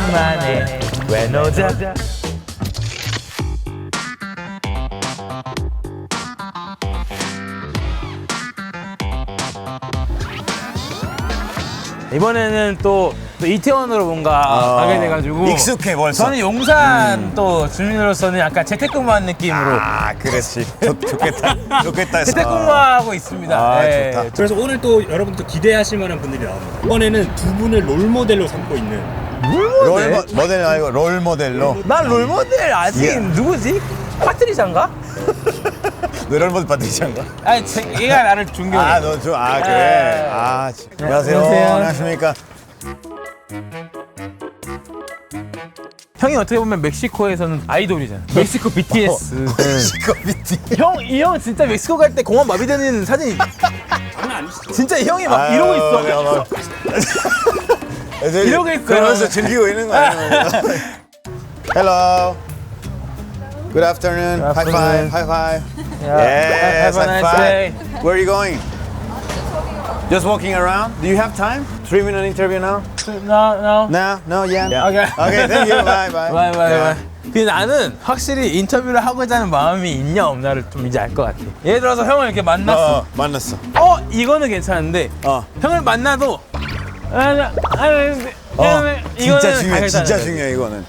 오랜만에 왜 너자 이번에는 또 이태원으로 뭔가 가게 돼가지고 익숙해 벌써. 저는 용산 또 주민으로서는 약간 재택근무한 느낌으로 그렇지. 좋겠다. 좋겠다 했어. 재택근무하고 있습니다. 네. 좋다. 그래서 오늘 또 여러분들 기대하실 만한 분들이 나옵니다. 이번에는 두 분을 롤모델로 삼고 있는 모델 아니고 롤 모델로. 난 롤모델 아직 예. 누구지? 파트리샤인가? 롤 모델 받으시는가? 아니 얘가 나를 존경해. 너 그래. 안녕하세요. 안녕하세요. 안녕하십니까? 형이 어떻게 보면 멕시코에서는 아이돌이잖아. 멕시코 BTS. 멕시코 비티. 이 형 진짜 멕시코 갈 때 공항 마비되는 사진이 장난 아니시죠? 진짜 이 형이 막 이러고 있어. 이러고 있어. 그러면서 즐기고 있는 거야. Hello. Good afternoon. Good High afternoon. five. High five. Yeah. Yes, Have a high nice five. day. Where are you going? Just walking around. Do you have time? 3-minute interview now? No. No, yeah. Okay. Okay, thank you. Bye, bye. Bye. 근데 나는 확실히 인터뷰를 하고자 하는 마음이 있냐 없냐를 좀 이제 알 것 같아. 예를 들어서 형을 이렇게 만났어. 만났어. 이거는 괜찮은데 어. 형을 만나도 진짜 중요해. 이거는 진짜 중요해 이거는.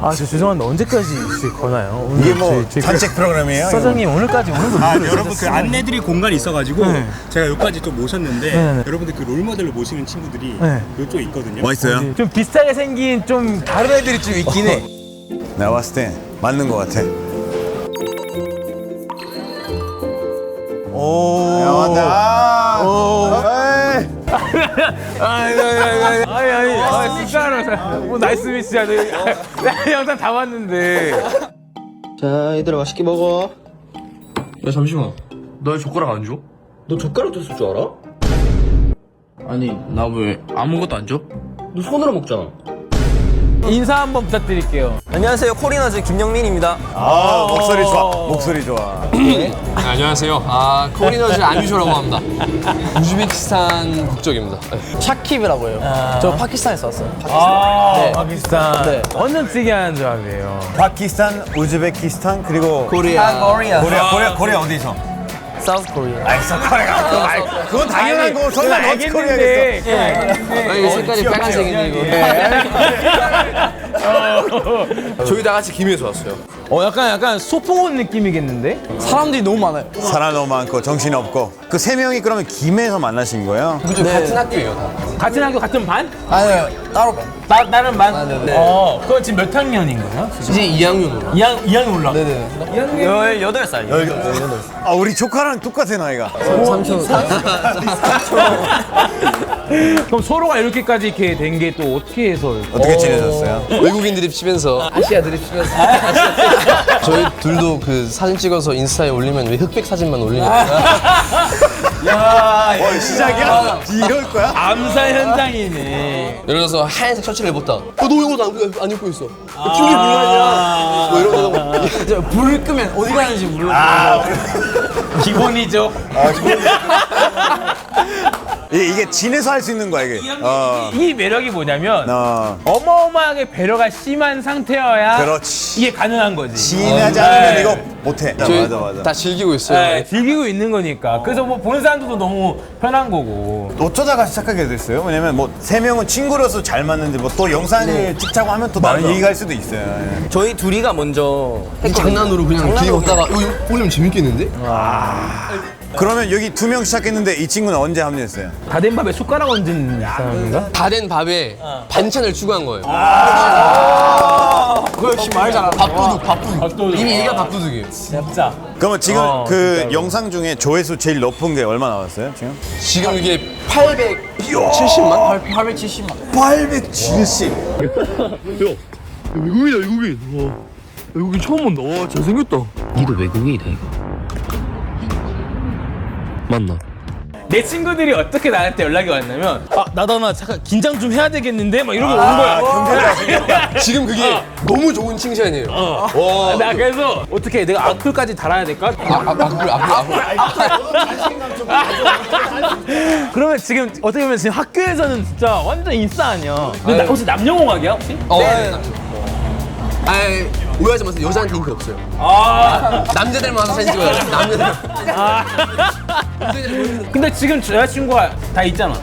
저 죄송한데 언제까지 거나요? 오늘 이게 뭐 저희 산책 프로그램이에요? 사장님 오늘까지 오는 거 여러분 그 안내드릴 공간이 있어가지고 네. 제가 여기까지 좀 모셨는데 네. 여러분들 그 롤모델로 모시는 친구들이 네. 이쪽에 있거든요. 멋있어요? 좀 비슷하게 생긴 좀 다른 애들이 좀 있긴 해. 내가 봤을 때 맞는 것 같아. 오. 야, 맞다. 아니, 진짜로. 뭐, 나이스 미스야. 내 영상 다 봤는데. 자, 얘들아 맛있게 먹어. 야 잠시만 너 왜 젓가락 안 줘? 너 젓가락도 쓸 줄 알아? 아니 나 왜 아무것도 안 줘? 너 손으로 먹잖아. 인사 한번 부탁드릴게요. 안녕하세요, 코리너즈 김영민입니다. 목소리 좋아. 목소리 좋아. 안녕하세요 코리너즈 안유쇼라고 합니다 우즈베키스탄 국적입니다 샤킵이라고 해요. 저 파키스탄에서 왔어요. 네. 파키스탄. 네. 완전 특이한 조합이에요. 파키스탄, 우즈베키스탄 그리고 코리아 어디서? 사우스 코리아. 그건 당연한 거. 설마 너트 코리아겠어? 알겠는데. 이거 색깔이 빨간색인데 이거 저희 다 같이 김해에서 왔어요 약간 소풍 느낌이겠는데? 사람들이 너무 많아요. 사람 너무 많고 정신 없고. 그 세 명이 그러면 김해에서 만나신 거예요? 그죠 같은 학교예요 다 같은 학교, 같은 반? 아니요, 따로 봐. 다른 반? 네. 그건 지금 몇 학년인 거예요? 이제 2학년으로 2학년 올라. 네네. 18살. 우리 조카랑 똑같아 나이가. 삼촌. 그럼 서로가 이렇게까지 이렇게 된 게 또 어떻게 해서? 어떻게 지내셨어요? 외국인 드립 치면서 아시아 드립 치면서. 저희 둘도 그 사진 찍어서 인스타에 올리면 왜 흑백 사진만 올리냐 시작이야? 이럴 거야? 암살 현장이네. 예를 들어서 하얀색 셔츠를 입었다 너 이거 안 입고 있어 핑계 불러야 뭐 이런 거 불을 끄면 어디 가는지 모르고. 기본이죠. 이게 진해서 할 수 있는 거야 이게. 이 매력이 뭐냐면 어. 어마어마하게 배려가 심한 상태여야 그렇지. 이게 가능한 거지. 진하지 않으면 네. 이거 못해. 저희 맞아. 다 즐기고 있어요 네, 즐기고 있는 거니까. 그래서 뭐 보는 사람들도 너무 편한 거고. 어쩌다가 시작하게 됐어요? 왜냐면 뭐 세 명은 친구로서 잘 맞는데 뭐 또 영상을 찍자고 하면 또 많은 얘기가 할 수도 있어요. 예. 저희 둘이가 먼저 장난으로 그냥 길 걷다가 이거 올리면 재밌겠는데? 그러면 여기 2명 시작했는데 이 친구는 언제 합류했어요? 다 된 밥에 숟가락 얹은 사람인가? 다 된 밥에 반찬을 추가한 거예요 그거 역시 말 잘한다. 밥도둑 이미 얘가 밥도둑이에요 진짜. 그러면 지금 그 진짜로. 영상 중에 조회수 제일 높은 게 얼마 나왔어요 지금? 지금 이게 870만? 870만. 870. 외국인 처음 본다 와 잘생겼다 니도 외국인이다 이거 맞나? 내 친구들이 어떻게 나한테 연락이 왔냐면 나다나 잠깐 긴장 좀 해야 되겠는데 막 이러고 온 거야. 지금 그게 너무 좋은 칭찬이에요. 와. 나 그래서 어떻게 내가 악플까지 달아야 될까? 앞으로. 그러면 지금 어떻게 보면 지금 학교에서는 진짜 완전 인싸 아니야. 너 혹시 남녀공학이야 혹시? 네. 오해하지 마세요. 여자한테 인기 없어요. 남자들만 와서 사진 찍어요. 남자들. 근데 지금 여자친구가 다 있잖아.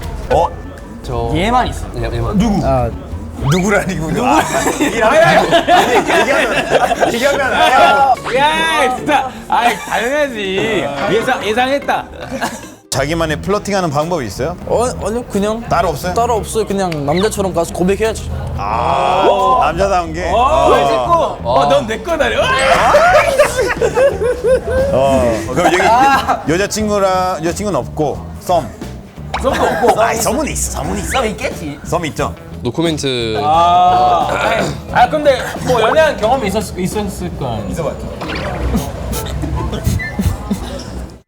저 얘만 있어. 얘만. 누구라니고. 얘기하면 야 진짜. 당연하지. 예상했다. 자기만의 플러팅하는 방법이 있어요? 아니요 그냥 따로 없어요? 따로 없어요. 그냥 남자처럼 가서 고백해야지. 남자다운 게. 넌 내 거다. 그럼 여기 여자친구는 없고 썸. 썸도 없고. 썸은 있어. 썸 있겠지. 썸 있죠. 노코멘트. 근데 뭐 연애한 경험이 있었을 거 아니야.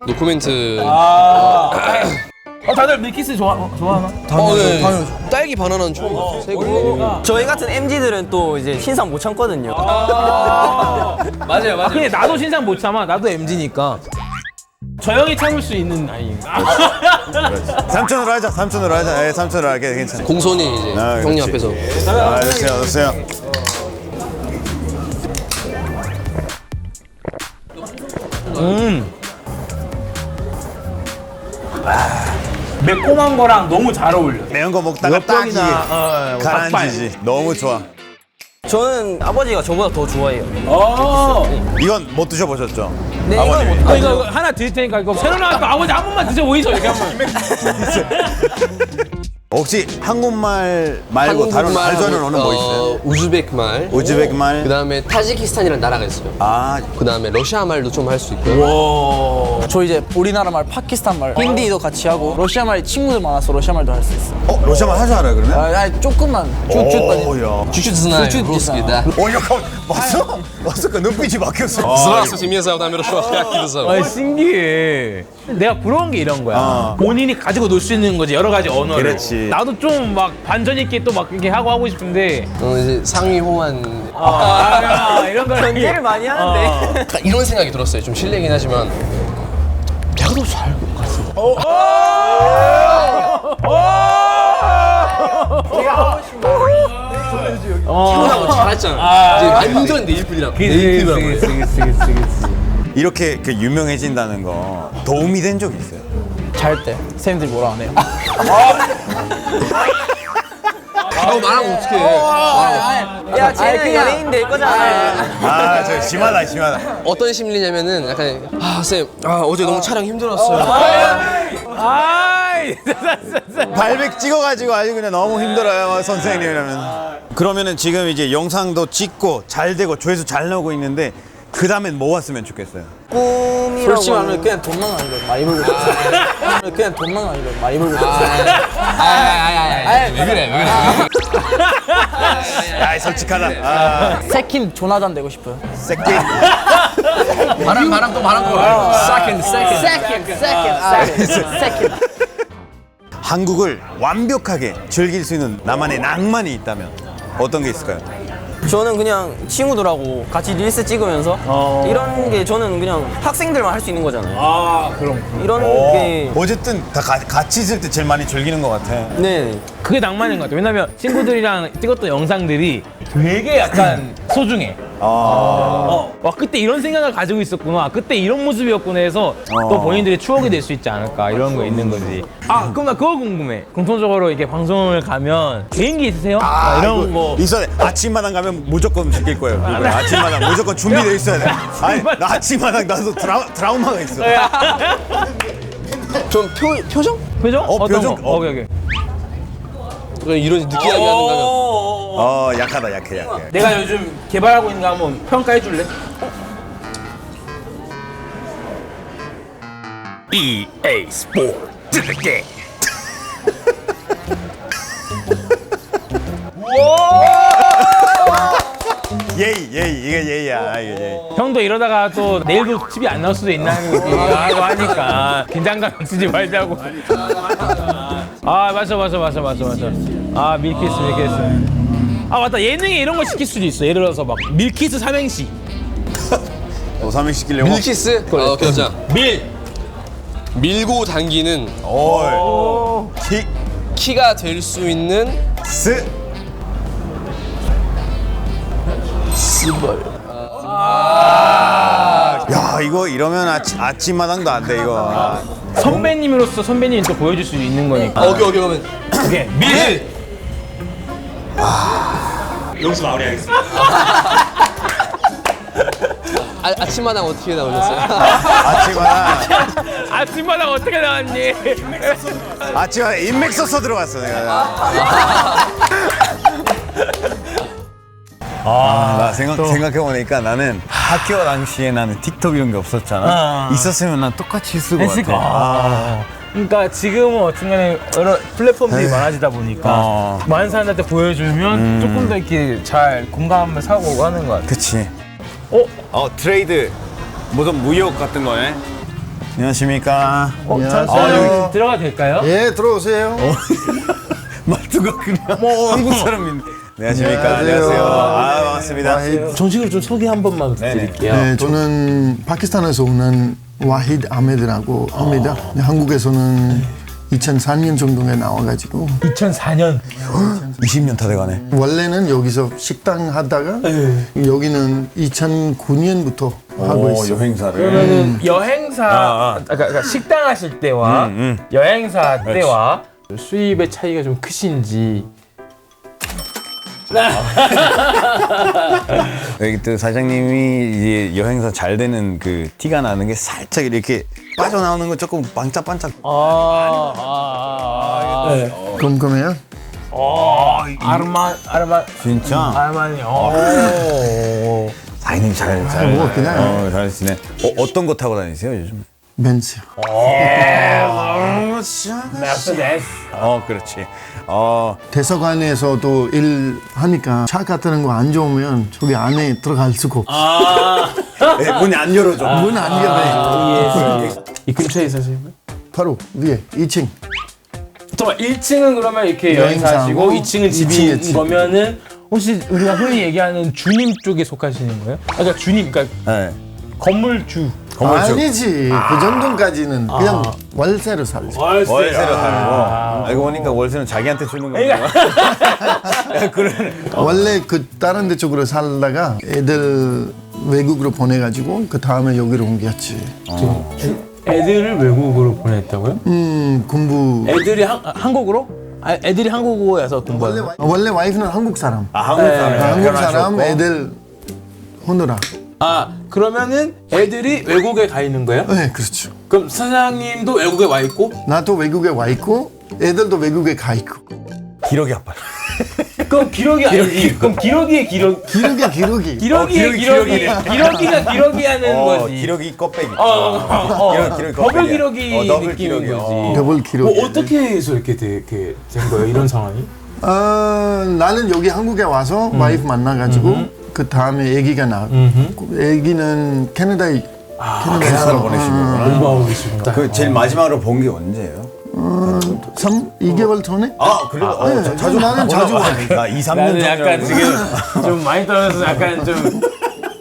노코멘트. 다들 밀키스 좋아하나? 네. 딸기 바나나는 처음 봤어요. 새 거. 저희 같은 MZ들은 또 이제 신상 못 참거든요. 맞아요. 근데 나도 신상 못 참아. 나도 MZ니까. 저 형이 참을 수 있는 나이인가? 삼촌으로 하자. 예, 삼촌으로 할게. 괜찮아. 공손히 이제 형님 그렇지. 앞에서. 됐어요. 매콤한 거랑 너무 잘 어울려. 매운 거 먹다가 딱 이게 닭발. 가라앉히지. 너무 좋아. 저는 아버지가 저보다 더 좋아해요. 이건 못 드셔보셨죠? 네, 아버님이. 이거 하나 드릴 테니까 이거 새로 나왔고 아버지 한 번만 드셔보이죠 이렇게 한번. 혹시 한국말 말고 다른 알전은 뭐 있어요? 우즈베크말. 우즈베크말. 그다음에 타지키스탄이라는 나라가 있어요. 그다음에 러시아 말도 좀 할 수 있고요. 저 이제 우리나라 말, 파키스탄 말, 힌디도 같이 하고 러시아 말 친구들 많아서 러시아 말도 할 수 있어. 러시아말 할 줄 알아요 그러면? 아니 조금만 쭉쭉 야. Чуть-чуть знаю Чуть-чуть русский, знаю. да. 약간 봤어? 그 눈빛이 바뀌었어. Здравствуйте, меня зовут Амир Шох, как тебя зовут? 신기해. 내가 부러운 게 이런 거야. 본인이 가지고 놀 수 있는 거지 여러 가지 언어를. 그렇지. 나도 좀 막 반전 있게 또 막 이렇게 하고 싶은데. 이제 상위 호환. 이런 걸 전개를 많이 하는데. 약간 이런 생각이 들었어요. 좀 실례긴 하지만 내가 더 잘 것 같습니다. 태어나고 잘했잖아. 이제 완전 네일풀이랑 이렇게 그 유명해진다는 거 도움이 된 적 있어요? 잘 때 쌤들이 뭐라 안 해요. 너 말하면 어떡해. 야, 쟤는 연예인 될 거잖아. 저 심하다. 어떤 심리냐면은 약간 쌤, 어제 너무 촬영 힘들었어요. 발백 찍어가지고 아주 그냥 너무 힘들어요 선생님 이러면. 그러면은 지금 이제 영상도 찍고 잘 되고 조회수 잘 나오고 있는데 그 다음엔 뭐 왔으면 좋겠어요? 꿈이라고. 솔직히 말하면 그냥 돈만 아니고 많이 벌고 있어. 그냥 돈만 아니고 많이 벌고 있어. 왜 그래? 솔직하다. 세킨 조나단 되고 싶어요. 새끼. 바람 또 바람 거. 세킨. 한국을 완벽하게 즐길 수 있는 나만의 낭만이 있다면 어떤 게 있을까요? 저는 그냥 친구들하고 같이 릴스 찍으면서 이런 게 저는 그냥 학생들만 할 수 있는 거잖아요. 그럼. 이런 게 어쨌든 다 같이 있을 때 제일 많이 즐기는 것 같아. 네. 그게 낭만인 것 같아. 왜냐면 친구들이랑 찍었던 영상들이 되게 약간 소중해. 와 그때 이런 생각을 가지고 있었구나. 그때 이런 모습이었구나 해서 또 본인들의 추억이 될 수 있지 않을까 이런 거 있는 거지. 그럼 나 그거 궁금해. 공통적으로 이렇게 방송을 가면 개인기 있으세요? 이런 거. 있어야 돼. 아침마당 가면 무조건 시킬 거예요. 아침마당 무조건 준비돼 있어야 돼. 아니, 나 아침마당 나도 트라우마가 있어. 좀 표정? 표정? 어떤 표정? 거? 오케이. 이런 느끼하게 하는 거면. 약해. 내가 요즘 개발하고 있는 거 한번 평가해 줄래? EA 스포츠 게임. 예의 이게 예의야 이게 예의. 형도 이러다가 또 내일도 TV 안 나올 수도 있나 하고 하니까 긴장감 쓰지 말자고. 아 맞아. 아 밀키스. 아 맞다, 예능에 이런 거 시킬 수도 있어. 예를 들어서 막 밀키스 삼행시. 너 삼행시 시키려고? 밀키스? 오케이, 자. 밀고 당기는 키가 될 수 있는 스. 야 이거 이러면 아침마당도 안 돼 이거. 선배님으로서 선배님 또 보여줄 수 있는 거니까. 오케이 그러면 오케이. 밀. 여기서 마무리하겠습니다. 아침마당 어떻게 나오셨어요? 아침마당 어떻게 나왔니? 아침마당 인맥 써서 들어갔어 내가. 나 생각해보니까 나는 학교 당시에 나는 틱톡 이런 게 없었잖아. 있었으면 난 똑같이 했을 것 같아. 그러니까 지금은 어쨌든 여러 플랫폼들이 많아지다 보니까 많은 사람들한테 보여주면 조금 더 이렇게 잘 공감을 사고 하는 것 같아. 그치. 트레이드 무슨 무역 같은 거네. 안녕하십니까. 여기 들어가도 될까요? 예, 들어오세요. 말투가 그냥 한국 사람인데. 안녕하십니까. 안녕하세요. 반갑습니다. 정식으로 좀 소개 한 번만 부탁드릴게요. 네, 저는 파키스탄에서 오는 와히드 아메드라고 합니다. 한국에서는 2004년 정도에 나와가지고 2004년. 20년 다 돼가네. 원래는 여기서 식당 하다가 여기는 2009년부터 하고 있어요. 여행사를. 그러면은 여행사, 그러니까 식당 하실 때와 여행사 때와 수입의 차이가 좀 크신지. 여기 또 사장님이 이제 여행사 잘 되는 그 티가 나는 게 살짝 이렇게 빠져나오는 거 조금 반짝반짝. 궁금해요? 아르만. 진짜? 아르마니. 사장님 뭐 그냥. 잘 지내. 어떤 거 타고 다니세요 요즘? 벤츠. 메르세데스. 그렇지. 대사관에서도 일하니까 차 같은 거 안 좋으면 저기 안에 들어갈 수가 없어. 네, 문이 안 열어줘. 문 안 열어요. 이 근처에 사시는 거예요? 바로 위에 2층. 잠깐만, 1층은 그러면 이렇게 여행사시고 여행사하고 2층은 2층에 집인 집. 거면은 혹시 우리가 흔히 얘기하는 주님 쪽에 속하시는 거예요? 그러니까 주님, 그러니까 네. 건물주. 아니지. 그 정도까지는 그냥 월세로 살지. 월세로 살고. 알고 보니까 월세는 자기한테 주는 거구나. 원래 그 다른 데 쪽으로 살다가 애들 외국으로 보내가지고 그 다음에 여기로 옮겼지. 애들을 외국으로 보냈다고요? 공부. 애들이 한국으로? 애들이 한국어에서 공부하는 거예요? 원래 와이프는 한국 사람. 한국 사람. 한국 사람 애들 호느라. 그러면은 애들이 외국에 가 있는 거예요? 네, 그렇죠. 그럼 사장님도 외국에 와 있고? 나도 외국에 와 있고 애들도 외국에 가 있고. 기러기 아빠. 그럼 기러기 아니지? 그럼 기러기의 기러기. 기러기. 기러기의 기러기가 기러기 하는 거지. 기러기 껍데기. 기러기 더블 기러기 더블 느낌인 기러기. 거지. 더블 기러기. 어떻게 해서 이렇게 된 거예요? 이런 상황이? 나는 여기 한국에 와서 와이프 만나가지고 그 다음에 아기가 나고 아기는 캐나다에 캐나다로 보내신 거구나. 공부하고 계시구나. 그 제일 마지막으로 본 게 언제예요? 2개월 전에? 그래도 자주 나는 자주 와. 2, 3년 나는 전에. 약간 지금 좀 많이 떨어져서 약간 좀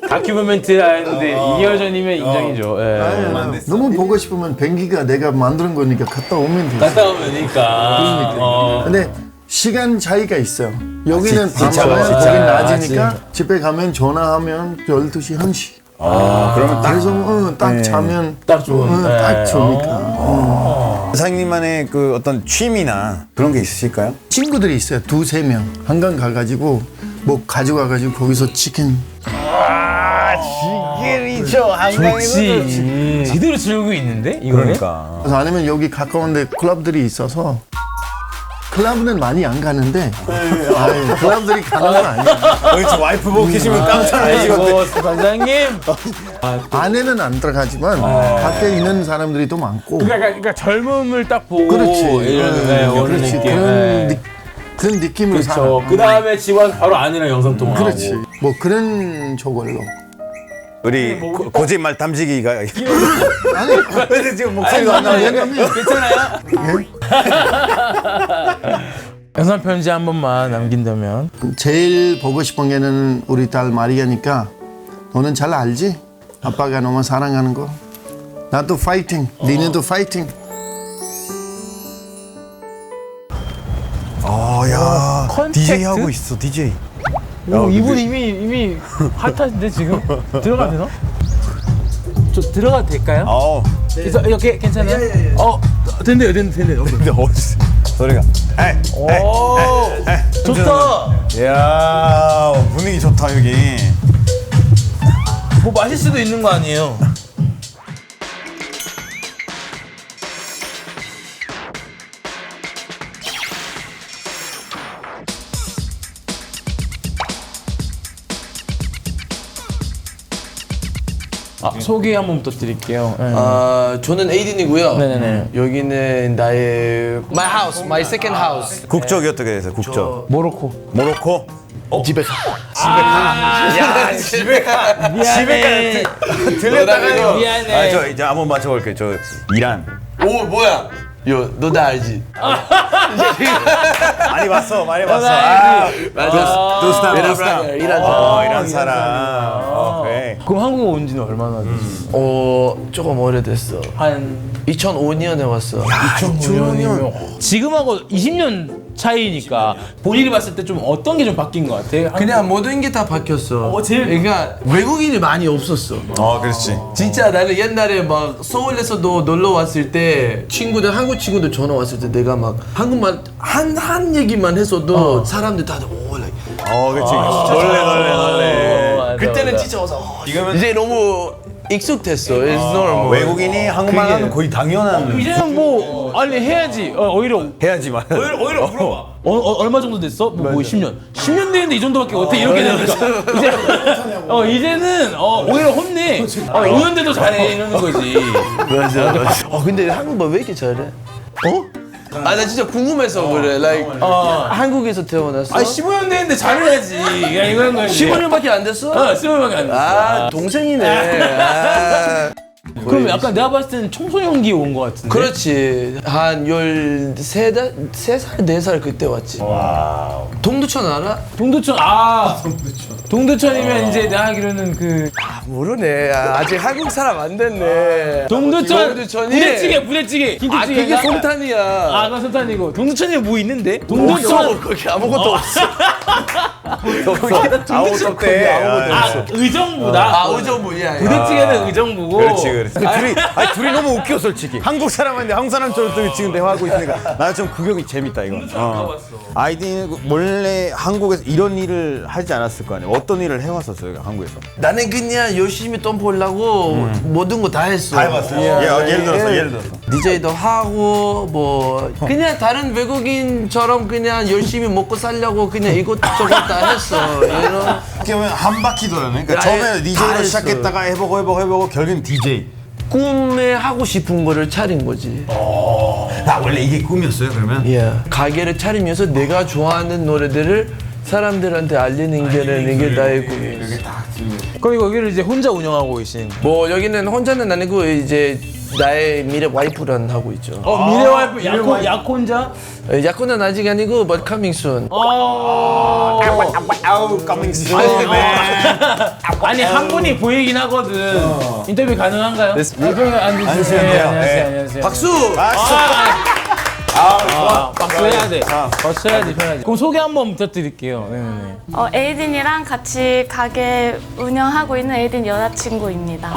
다큐멘터리 하는데 2개월 전이면 인정이죠. 예. 너무 보고 싶으면 뱅기가 내가 만드는 거니까 갔다 오면 돼. 갔다 오니까. 근데 시간 차이가 있어요. 여기는 진짜, 밤이면 진짜. 거긴 낮이니까 집에 가면 전화하면 12시, 1시. 그러면 딱 그래서 딱 자면 딱 좋은. 딱 좋으니까. 사장님만의 그 어떤 취미나 그런 게 있으실까요? 친구들이 있어요. 2-3명. 한강 가가지고 뭐 가져가가지고 거기서 치킨. 지금이죠. 좋지. 제대로 즐기고 있는데 이거는? 그러니까. 그래서 아니면 여기 가까운데 클럽들이 있어서 클럽은 많이 안 가는데 클럽들이 가는 건 아니야. 그렇지. 와이프 보고 계시면 깜짝 놀라시거든. 아이고 사장님. 안에는 안 들어가지만 밖에 있는 사람들이 또 많고. 그러니까 젊음을 딱 보고 그렇지. 이런 오는 그렇지. 느낌. 그런 그런 느낌으로 살아. 그 다음에 집 와서 바로 아내랑 영상 통화하고. 그렇지. 뭐 그런 저걸로. 우리 거짓말 담지기가 아니, 근데 지금 목소리가 안 나와요. 괜찮아요? 영상 편지 한 번만 남긴다면. 제일 보고 싶은 게는 우리 딸 마리아니까 너는 잘 알지? 아빠가 너무 사랑하는 거. 나도 파이팅. 니네도 파이팅. 야, 컨택트? DJ 하고 있어, DJ. 오, 이분 이미 핫하신데 지금 들어가도 되나? 저 들어가도 될까요? 그래서 이렇게 괜찮아요? 된대요. 근데 어디 소리가? 오, 좋다. 이야, 분위기 좋다 여기. 뭐 마실 수도 있는 거 아니에요? 소개 한번 부탁드릴게요. 저는 에이딘이고요. 네네네. 여기는 나의 my house, my second house. 국적이 어떻게 되세요? 국적? 모로코. 모로코? 집에 가. 미안해. 들렸다가요. 미안해. 저 이제 한번 맞춰볼게요. 저 이란. 오 뭐야? 너 다 알지? 많이 봤어. 맞아. 도스타. 이란 사람. 이란 사람. 오케이. 그럼 한국 온 지는 얼마나 되지? 조금 오래됐어. 한 2005년에 왔어. 2005년이면 지금하고 20년 차이니까 본인이 봤을 때 좀 어떤 게 좀 바뀐 것 같아? 그냥 모든 게 다 바뀌었어. 그러니까 외국인이 많이 없었어. 그렇지. 진짜 나는 옛날에 막 서울에서도 놀러 왔을 때 한국 친구들 전화 왔을 때 내가 막 한국말 한 얘기만 했어도 사람들 다들 like. 그렇지. 놀래. 그때는 진짜 와서 이제 너무 익숙됐어. It's normal. 외국인이 한국말 하면 거의 당연한. 이제는 뭐 아니 해야지. 오히려 해야지만. 오히려 물어봐. 얼마 정도 됐어? 뭐 10년. 10년 됐는데 이 정도밖에 어떻게 이렇게 되니까 이제 이제는 오히려 혼내. 5년 돼도 잘해 이러는 거지. 맞아. 근데 한국말 왜 이렇게 잘해? 나 진짜 궁금해서 그래. Like 한국에서 태어났어? 15년 됐는데 잘해야지. 야 이거는 거지. 15년밖에 안 됐어? 15년밖에 안 됐어. 동생이네. 그럼 약간 내가 봤을 때는 청소년기에 온 거 같은데. 그렇지. 한 13살, 4살 그때 왔지. 동두천 알아? 동두천. 동두천이면 이제 내가 알기로는 모르네. 아직 한국 사람 안 됐네. 동두천이 부대찌개 김치찌개. 그게 송탄이야. 그건 송탄이고 동두천에 뭐 있는데? 동두천 거기 아무것도 없어. 아무것도 없대. 의정부다. 의정부야. 부대찌개는 의정부고. 그렇지. 둘이 너무 웃겨 솔직히. 한국 사람인데 한국 사람처럼 또 지금 대화하고 있으니까 나 좀 구경이 재밌다 이거. 아이디는 몰래 한국에서 이런 일을 하지 않았을 거 아니에요. 어떤 일을 해왔었어요 한국에서? 나는 그냥 열심히 돈 벌려고 모든 거 다 했어. 다 해봤어요. 예를 들어서. DJ도 하고 뭐 그냥 다른 외국인처럼 그냥 열심히 먹고 살려고 그냥 이것저것 다 했어. 어떻게 보면 한 바퀴 돌았네. 그러니까 처음에 다 DJ로 했어. 시작했다가 해보고 결국엔 DJ. 꿈에 하고 싶은 거를 차린 거지. 원래 이게 꿈이었어요 그러면? 가게를 차리면서 내가 좋아하는 노래들을 사람들한테 알리는 게 나의 꿈이었어. 그럼 여기를 이제 혼자 운영하고 계신. 뭐 여기는 혼자는 아니고 이제 나의 미래 와이프랑 하고 있죠. 미래 와이프 약혼자? 약혼은 아직 아니고 but coming soon. 아니 한 분이 보이긴 하거든. 인터뷰 가능한가요? 안녕하세요. 박수! 박수 해야 돼. 박수 해야 돼. 그럼 소개 한번 부탁드릴게요. 네네네. 에이딘이랑 같이 가게 운영하고 있는 에이딘 여자친구입니다.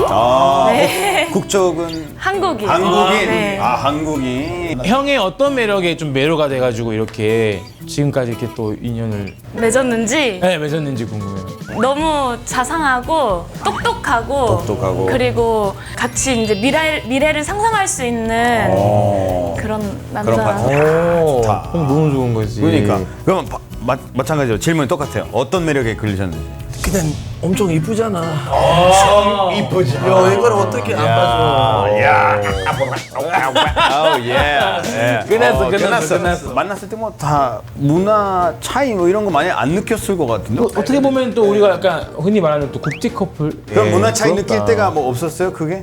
네. 국적은 한국인. 한국인. 네. 한국인. 형의 어떤 매력에 좀 매료가 돼가지고 이렇게 지금까지 이렇게 또 인연을 맺었는지 맺었는지 궁금해요. 너무 자상하고 똑똑하고 그리고 같이 이제 미래를 상상할 수 있는 그런 남자. 좋다. 너무 좋은 거지. 그러니까 그러면 마찬가지로 질문이 똑같아요. 어떤 매력에 끌리셨는지. 그냥 엄청 이쁘잖아. 이쁘지. 야, 이걸 어떻게 안 봐줘? 끝났어. 만났을 때 뭐 다 문화 차이 뭐 이런 거 많이 안 느꼈을 것 같은데. 어떻게 보면 또 우리가 약간 흔히 말하는 또 국제 커플. 그럼 문화 차이 부럽다. 느낄 때가 뭐 없었어요, 그게?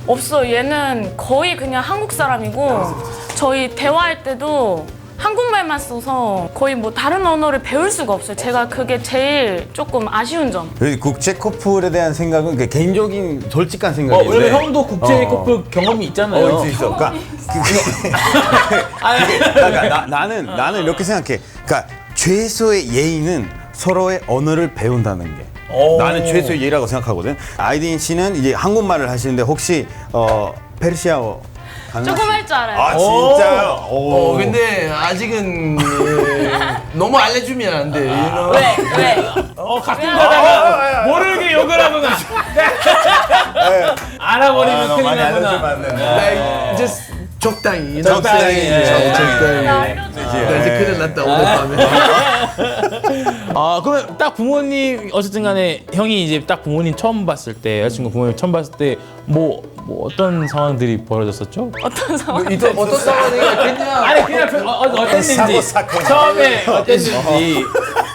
없어. 얘는 거의 그냥 한국 사람이고 저희 대화할 때도 한국말만 써서 거의 뭐 다른 언어를 배울 수가 없어요. 제가 그게 제일 조금 아쉬운 점. 국제 커플에 대한 생각은 개인적인 솔직한 생각인데. 왜냐면 형도 국제 커플 경험이 있잖아요. 있어. 그러니까 나는 이렇게 생각해. 그러니까 최소의 예의는 서로의 언어를 배운다는 게. 나는 최소의 예의라고 생각하거든. 아이딘 씨는 이제 한국말을 하시는데 혹시 페르시아어 가능하세요? 조금 할 줄 알아요. 아 진짜요? 근데 아직은 너무 알려주면 안 돼. You know? 왜? 가끔 가다가 모르게 욕을 하거나 알아버리면 큰일 나구나. Like, just 적당히. you know? 적당히. 적당히. 알려줘. 나 이제 큰일 났다 오늘 밤에. 아 그러면 딱 부모님 어쨌든 간에 형이 이제 딱 부모님 처음 봤을 때 여자친구 부모님 처음 봤을 때 뭐 어떤 상황들이 벌어졌었죠? 어떤 상황? 어떤 상황이야? 그냥 아니 그냥 어땠는지 처음에 어땠는지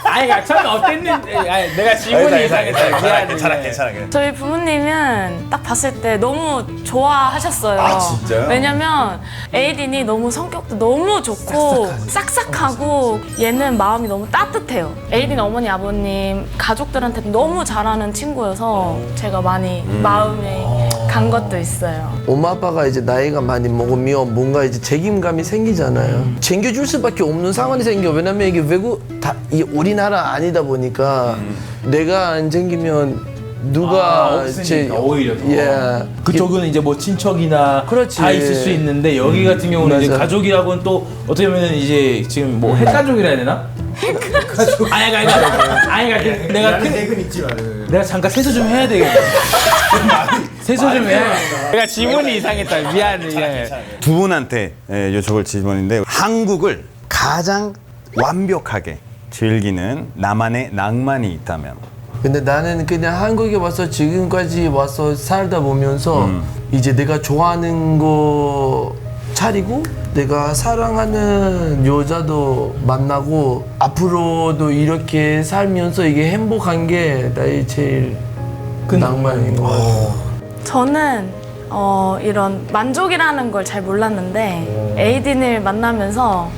아니 그러니까 처음에 어땠는지 아니 내가 질문이 이상했다 미안해. 저희 부모님은 딱 봤을 때 너무 좋아하셨어요. 아, 진짜요? 왜냐면 에이딘이 너무 성격도 너무 좋고 싹싹하고 얘는 마음이 너무 따뜻해요. 에이딘 어머니 아버님 가족들한테 너무 잘하는 친구여서 제가 많이 마음에 간 것도 있어요. 엄마 아빠가 이제 나이가 많이 먹으면 뭔가 이제 책임감이 생기잖아요. 챙겨줄 수밖에 없는 상황이 생겨. 왜냐면 이게 외국 이 우리나라 아니다 보니까 내가 안 챙기면 누가 오히려 더. 예. 그쪽은 이제 뭐 친척이나 그렇지. 다 있을 수 있는데 여기 같은 경우는 이제 맞아. 가족이라고는 또 어떻게 보면 이제 지금 뭐 핵가족이라 해야 되나? 핵가족. 아니 그러니까 내가 잠깐 세수 좀 해야 되겠다. 세수 좀 해야 돼. 내가 질문이 이상했다. 미안해. 두 분한테 여쭤볼 질문인데 한국을 가장 완벽하게 즐기는 나만의 낭만이 있다면? 근데 나는 그냥 한국에 와서 지금까지 와서 살다 보면서 이제 내가 좋아하는 거 차리고 내가 사랑하는 여자도 만나고 앞으로도 이렇게 살면서 이게 행복한 게 나의 제일 낭만인 것 같아요. 저는 이런 만족이라는 걸 잘 몰랐는데 에이딘을 만나면서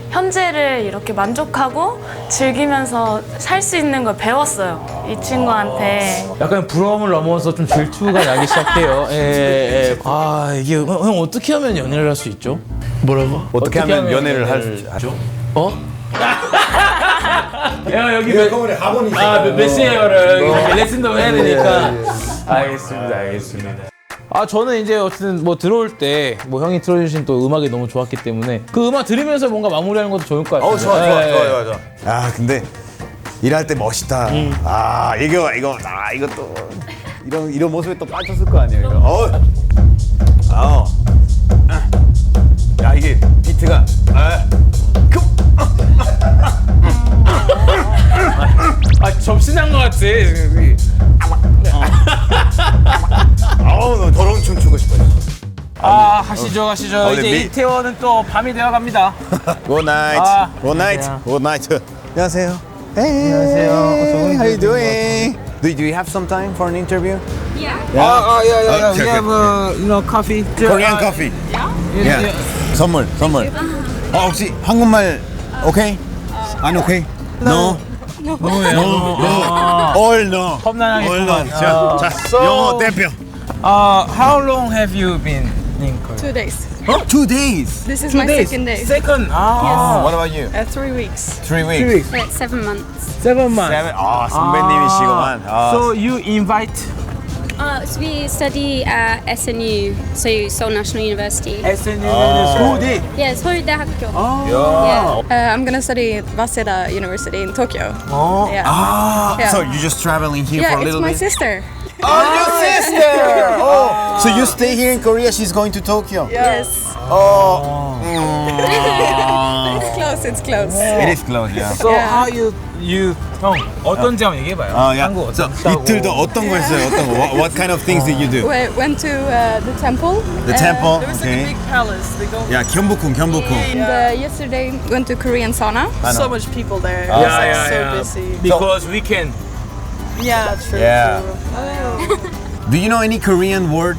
현재를 이렇게 만족하고 즐기면서 살 수 있는 걸 배웠어요. 이 친구한테. 약간 부러움을 넘어서 좀 질투가 나기 시작해요. 아 이게 형 어떻게 하면 연애를 할 수 있죠? 뭐라고? 어떻게 하면 연애를 할 수 있죠? 야 여기 학원이 몇 시에요를 레슨도 해야 되니까. 알겠습니다. 아 저는 이제 어쨌든 뭐 들어올 때 뭐 형이 틀어주신 또 음악이 너무 좋았기 때문에 그 음악 들으면서 뭔가 마무리하는 것도 좋을 것 같아요. 좋아. 아 근데 일할 때 멋있다. 아 이것도 이런 모습에 또 빠졌을 거 아니에요. 이거. 야 이게 비트가. 접신한 것 같아. 너 더러운 춤 추고 싶어요. 하시죠. 이제 이태원은 또 밤이 되어갑니다. Good night. Good night. Good night. 안녕하세요. Hey. 안녕하세요. How you doing? Do you have some time for an interview? Yeah. Yeah. We have coffee. Korean coffee. Yeah. 선물. 혹시 한국말 오케이? 안 오케이? No. All no. 험난하겠구만. 자, 영어 대표. How long have you been in Korea? 2 days. 2 days. This is my second day. Second. What about you? 3 weeks. 3 weeks. Like 7 months. 7 months. 선배님이시구만. So you invite So we study at SNU, so Seoul National University. SNU School. Yeah, 서울대학교. Yeah. I'm gonna study Waseda University in Tokyo. Yeah. So you just traveling here Yeah, for a it's little my bit? sister. Oh, your sister! So you stay here in Korea, she's going to Tokyo? Yes. Oh. It's close. Yes, it's close. It is close, yeah. So Yeah. how you 형 어떤지 한번 얘기해봐요. yeah. 한국 So, 어떻다고. 이틀도 어떤 거 했어요? 어떤 거? What kind of things did you do? We went to the temple. The temple. There was like Okay. a big palace. They go 야, 경복궁. And yesterday went to Korean sauna. so much people there. It Yeah, was like yeah, so yeah. busy. Because we can. Yeah, true. Yeah. True. Do you know any Korean word?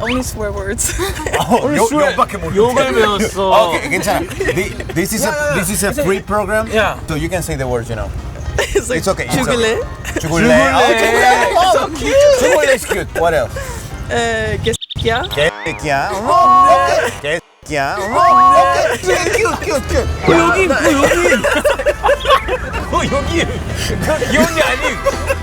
Only swear words. 욕밖에 모르겠어. 욕을 배웠어. Okay, 괜찮아. This is a free program. Yeah. So you can say the words, you know. It's like It's okay. It's 죽을래? okay. 죽을래. Oh, so cute. 죽을래 is cute. What else? 개새끼야? 개새끼야. 오케이. 개새끼야. 오케이. cute. 여기. 여기. 이 언니 아니.